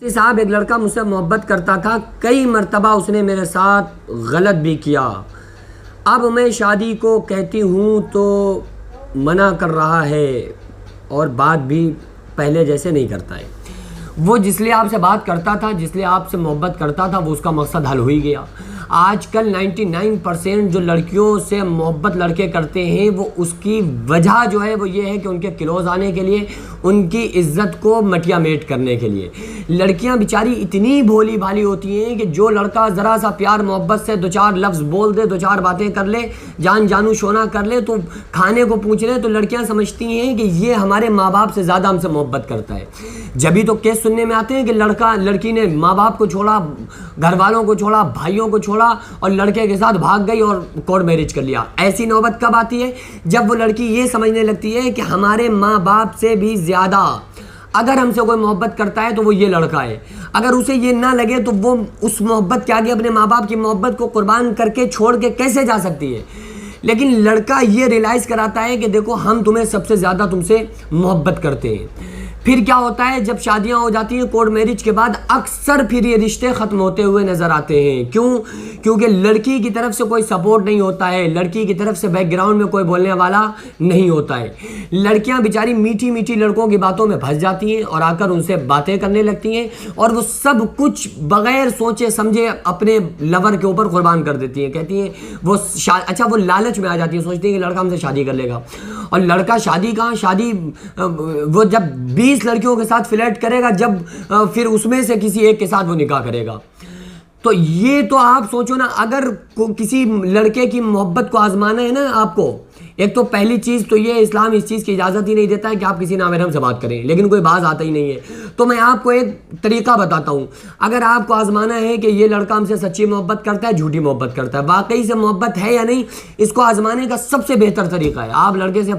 صاحب ایک لڑکا مجھ سے محبت کرتا تھا، کئی مرتبہ اس نے میرے ساتھ غلط بھی کیا، اب میں شادی کو کہتی ہوں تو منع کر رہا ہے اور بات بھی پہلے جیسے نہیں کرتا ہے۔ وہ جس لیے آپ سے بات کرتا تھا، جس لیے آپ سے محبت کرتا تھا، وہ اس کا مقصد حل ہو ہی گیا۔ آج کل 99% جو لڑکیوں سے محبت لڑکے کرتے ہیں، وہ اس کی وجہ جو ہے وہ یہ ہے کہ ان کے کلوز آنے کے لیے، ان کی عزت کو مٹیا میٹ کرنے کے لیے۔ لڑکیاں بیچاری اتنی بھولی بھالی ہوتی ہیں کہ جو لڑکا ذرا سا پیار محبت سے دو چار لفظ بول دے، دو چار باتیں کر لے، جان جانو شونا کر لے، تو کھانے کو پوچھ لے، تو لڑکیاں سمجھتی ہیں کہ یہ ہمارے ماں باپ سے زیادہ ہم سے محبت کرتا ہے۔ جبھی تو کیس سننے میں آتے ہیں کہ لڑکی نے ماں باپ کو چھوڑا، گھر والوں کو چھوڑا، بھائیوں کو چھوڑا اور لڑکے کے ساتھ بھاگ گئی اور کورٹ میرج کر لیا۔ ایسی نوبت کب آتی ہے؟ جب وہ لڑکی یہ سمجھنے لگتی ہے کہ ہمارے ماں باپ سے بھی زیادہ اگر ہم سے کوئی محبت کرتا ہے تو وہ یہ لڑکا ہے۔ اگر اسے یہ نہ لگے تو وہ اس محبت کے آگے اپنے ماں باپ کی محبت کو قربان کر کے چھوڑ کے کیسے جا سکتی ہے؟ لیکن لڑکا یہ ریلائز کراتا ہے کہ دیکھو ہم تمہیں سب سے زیادہ تم سے محبت کرتے ہیں۔ پھر کیا ہوتا ہے؟ جب شادیاں ہو جاتی ہیں کورٹ میرج کے بعد، اکثر پھر یہ رشتے ختم ہوتے ہوئے نظر آتے ہیں۔ کیوں؟ کیونکہ لڑکی کی طرف سے کوئی سپورٹ نہیں ہوتا ہے، لڑکی کی طرف سے بیک گراؤنڈ میں کوئی بولنے والا نہیں ہوتا ہے۔ لڑکیاں بیچاری میٹھی میٹھی لڑکوں کی باتوں میں پھنس جاتی ہیں اور آ کر ان سے باتیں کرنے لگتی ہیں، اور وہ سب کچھ بغیر سوچے سمجھے اپنے لور کے اوپر قربان کر دیتی ہیں۔ کہتی ہیں وہ وہ لالچ میں آ جاتی ہیں، سوچتی ہیں کہ لڑکا ہم سے شادی کر لے گا، اور لڑکا شادی کہاں، شادی وہ جب 20 لڑکیوں کے ساتھ فلیرٹ کرے گا، جب پھر اس میں سے کسی ایک کے ساتھ وہ نکاح کرے گا۔ تو یہ تو آپ سوچو نا، اگر کسی لڑکے کی محبت کو آزمانا ہے نا آپ کو، ایک تو پہلی چیز تو یہ اسلام اس چیز کی اجازت ہی نہیں دیتا ہے کہ آپ کسی نامحرم سے بات کریں، لیکن کوئی باز آتا ہی نہیں ہے۔ تو میں آپ کو ایک طریقہ بتاتا ہوں، اگر آپ کو آزمانا ہے کہ یہ لڑکا ہم سے سچی محبت کرتا ہے، جھوٹی محبت کرتا ہے، واقعی سے محبت ہے یا نہیں، اس کو آزمانے کا سب سے بہتر طریقہ ہے، آپ لڑکے سے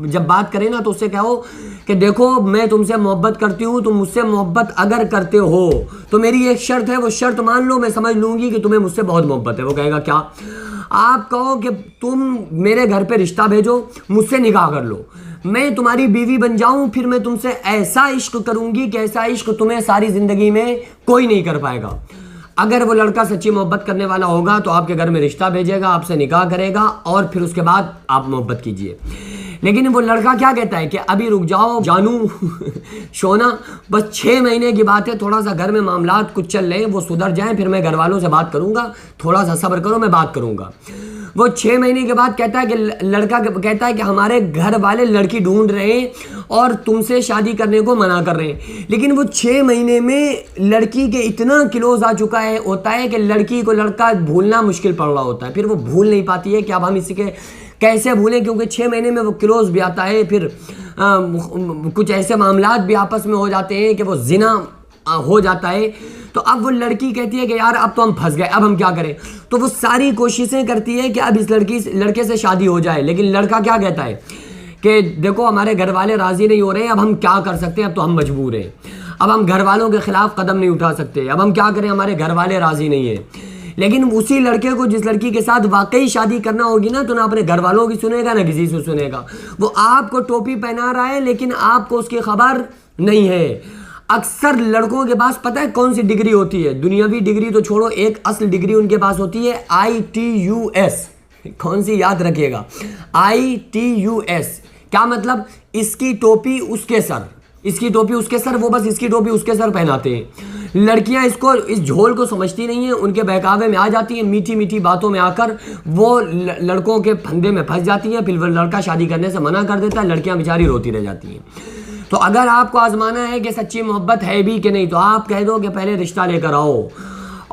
جب بات کریں نا تو اس سے کہو کہ دیکھو میں تم سے محبت کرتی ہوں، تم مجھ سے محبت اگر کرتے ہو تو میری ایک شرط ہے، وہ شرط مان لو، میں سمجھ لوں گی کہ تمہیں مجھ سے بہت محبت ہے۔ وہ کہے گا کیا؟ آپ کہو کہ تم میرے گھر پہ رشتہ بھیجو، مجھ سے نکاح کر لو، میں تمہاری بیوی بن جاؤں، پھر میں تم سے ایسا عشق کروں گی کہ ایسا عشق تمہیں ساری زندگی میں کوئی نہیں کر پائے گا۔ اگر وہ لڑکا سچی محبت کرنے والا ہوگا تو آپ کے گھر میں رشتہ بھیجے گا، آپ سے نکاح کرے گا، اور پھر اس کے بعد آپ محبت کیجئے۔ لیکن وہ لڑکا کیا کہتا ہے کہ ابھی رک جاؤ جانو شونا، بس 6 مہینے کی بات ہے، تھوڑا سا گھر میں معاملات کچھ چل رہے ہیں، وہ سدھر جائیں، پھر میں گھر والوں سے بات کروں گا، تھوڑا سا صبر کرو، میں بات کروں گا۔ وہ 6 مہینے کے بعد کہتا ہے کہ لڑکا کہتا ہے کہ ہمارے گھر والے لڑکی ڈھونڈ رہے ہیں اور تم سے شادی کرنے کو منع کر رہے ہیں، لیکن وہ 6 مہینے میں لڑکی کے اتنا کلوز آ چکا ہے ہوتا ہے کہ لڑکی کو لڑکا بھولنا مشکل پڑ رہا ہوتا ہے، پھر وہ بھول نہیں پاتی ہے کہ اب ہم اسی کے کیسے بھولیں، کیونکہ 6 مہینے میں وہ کلوز بھی آتا ہے، پھر کچھ ایسے معاملات بھی آپس میں ہو جاتے ہیں کہ وہ زنا ہو جاتا ہے۔ تو اب وہ لڑکی کہتی ہے کہ یار اب تو ہم پھنس گئے، اب ہم کیا کریں؟ تو وہ ساری کوششیں کرتی ہے کہ اب اس لڑکے سے شادی ہو جائے، لیکن لڑکا کیا کہتا ہے کہ دیکھو ہمارے گھر والے راضی نہیں ہو رہے ہیں، اب ہم کیا کر سکتے ہیں، اب تو ہم مجبور ہیں، اب ہم گھر والوں کے خلاف قدم نہیں اٹھا سکتے، اب ہم کیا کریں، ہمارے گھر والے راضی نہیں ہیں۔ لیکن اسی لڑکے کو جس لڑکی کے ساتھ واقعی شادی کرنا ہوگی نا، تو نہ اپنے گھر والوں کی سنے گا نہ کسی سے سنے گا، وہ آپ کو ٹوپی پہنا رہا ہے لیکن آپ کو اس کی خبر نہیں ہے۔ اکثر لڑکوں کے پاس پتہ ہے کون سی ڈگری ہوتی ہے؟ دنیاوی ڈگری تو چھوڑو، ایک اصل ڈگری ان کے پاس ہوتی ہے ITUS۔ کون سی؟ یاد رکھیے گا، ITUS کیا مطلب؟ اس کی ٹوپی اس کے سر، اس کی ٹوپی اس کے سر، وہ بس اس کی ٹوپی اس کے سر پہناتے ہیں۔ لڑکیاں اس جھول کو سمجھتی نہیں ہیں، ان کے بہکاوے میں آ جاتی ہیں، میٹھی میٹھی باتوں میں آ کر وہ لڑکوں کے پھندے میں پھنس جاتی ہیں، پھر وہ لڑکا شادی کرنے سے منع کر دیتا ہے، لڑکیاں بیچاری روتی رہ جاتی ہیں۔ تو اگر آپ کو آزمانا ہے کہ سچی محبت ہے بھی کہ نہیں، تو آپ کہہ دو کہ پہلے رشتہ لے کر آؤ،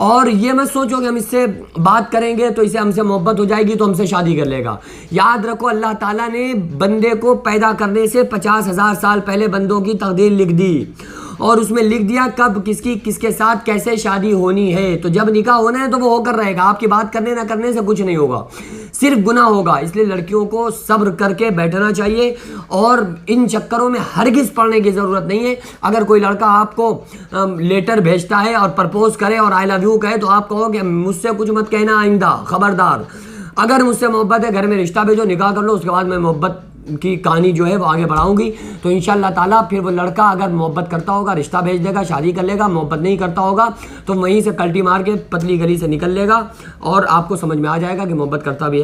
اور یہ مت سوچو کہ ہم اس سے بات کریں گے تو اسے ہم سے محبت ہو جائے گی تو ہم سے شادی کر لے گا۔ یاد رکھو اللہ تعالیٰ نے بندے کو پیدا کرنے سے 50,000 سال پہلے بندوں کی تقدیر لکھ دی، اور اس میں لکھ دیا کب کس کے ساتھ کیسے شادی ہونی ہے۔ تو جب نکاح ہونا ہے تو وہ ہو کر رہے گا، آپ کی بات کرنے نہ کرنے سے کچھ نہیں ہوگا، صرف گناہ ہوگا۔ اس لیے لڑکیوں کو صبر کر کے بیٹھنا چاہیے، اور ان چکروں میں ہرگز پڑنے کی ضرورت نہیں ہے۔ اگر کوئی لڑکا آپ کو لیٹر بھیجتا ہے اور پرپوز کرے اور آئی لو یو کہے تو آپ کہو کہ مجھ سے کچھ مت کہنا آئندہ، خبردار، اگر مجھ سے محبت ہے گھر میں رشتہ بھیجو، نکاح کر لو، اس کے بعد میں محبت کی کہانی جو ہے وہ آگے بڑھاؤں گی. تو انشاءاللہ تعالیٰ پھر وہ لڑکا اگر محبت کرتا ہوگا رشتہ بھیج دے گا, شادی کر لے گا. محبت نہیں کرتا ہوگا تو وہیں سے کلٹی مار کے پتلی گلی سے نکل لے گا, اور آپ کو سمجھ میں آ جائے گا کہ محبت کرتا بھی ہے.